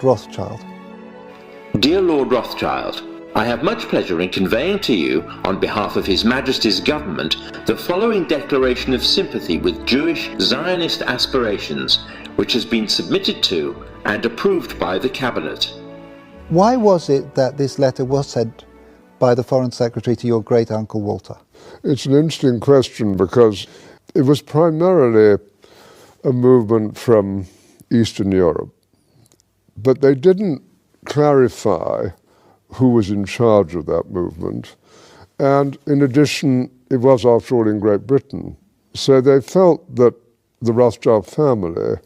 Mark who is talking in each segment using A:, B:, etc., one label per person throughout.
A: Rothschild.
B: Dear Lord Rothschild, I have much pleasure in conveying to you, on behalf of His Majesty's government, the following declaration of sympathy with Jewish Zionist aspirations, which has been submitted to and approved by the Cabinet.
A: Why was it that this letter was sent by the Foreign Secretary to your great-uncle Walter?
C: It's an interesting question because it was primarily a movement from Eastern Europe, but they didn't clarify who was in charge of that movement. And in addition, it was, after all, in Great Britain. So they felt that the Rothschild family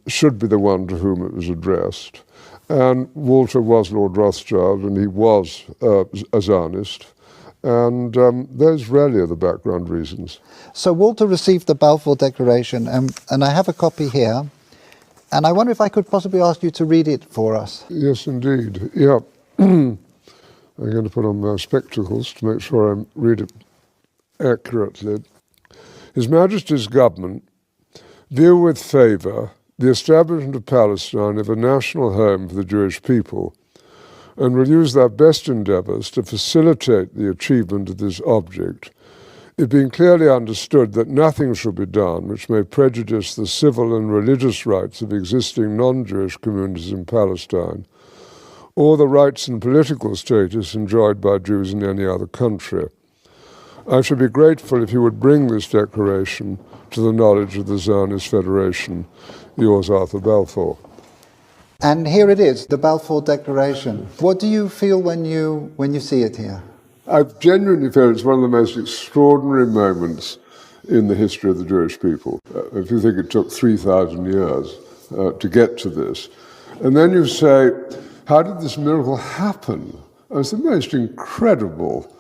C: should be the one to whom it was addressed. And Walter was Lord Rothschild, and he was a Zionist. And those really are the background reasons.
A: So Walter received the Balfour Declaration, and I have a copy here. And I wonder if I could possibly ask you to read it for us.
C: Yes, indeed. Yeah. I'm going to put on my spectacles to make sure I read it accurately. His Majesty's government view with favour the establishment of Palestine as a national home for the Jewish people, and will use their best endeavours to facilitate the achievement of this object, it being clearly understood that nothing shall be done which may prejudice the civil and religious rights of existing non-Jewish communities in Palestine, or the rights and political status enjoyed by Jews in any other country. I should be grateful if you would bring this declaration to the knowledge of the Zionist Federation. Yours, Arthur Balfour.
A: And here it is, the Balfour Declaration. What do you feel when you see it here?
C: I genuinely feel it's one of the most extraordinary moments in the history of the Jewish people. If you think it took 3,000 years to get to this, and then you say, how did this miracle happen? It's the most incredible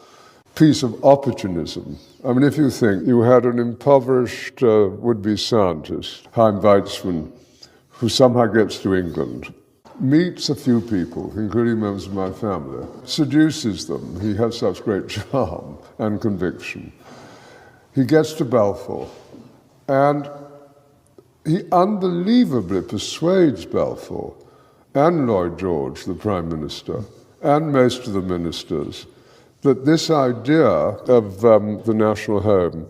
C: piece of opportunism. I mean, if you think you had an impoverished would-be scientist, Chaim Weizmann, who somehow gets to England, meets a few people, including members of my family, seduces them. He has such great charm and conviction. He gets to Balfour, and he unbelievably persuades Balfour and Lloyd George, the Prime Minister, and most of the ministers, that this idea of the national home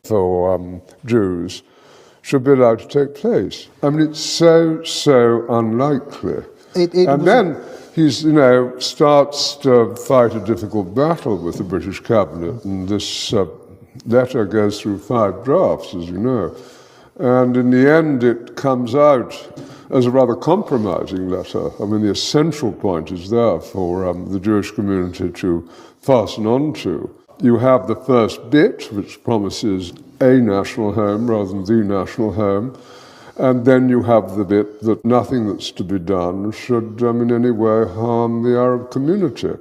C: for Jews should be allowed to take place. I mean, it's so unlikely. And then he starts to fight a difficult battle with the British cabinet, and this letter goes through 5 drafts, as you know. And in the end, it comes out as a rather compromising letter. I mean, the essential point is there for the Jewish community to fasten on to. You have the first bit, which promises a national home rather than the national home, and then you have the bit that nothing that's to be done should in any way harm the Arab community.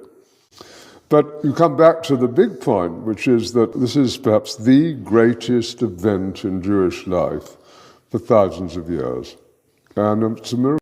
C: But you come back to the big point, which is that this is perhaps the greatest event in Jewish life for thousands of years. And it's a miracle.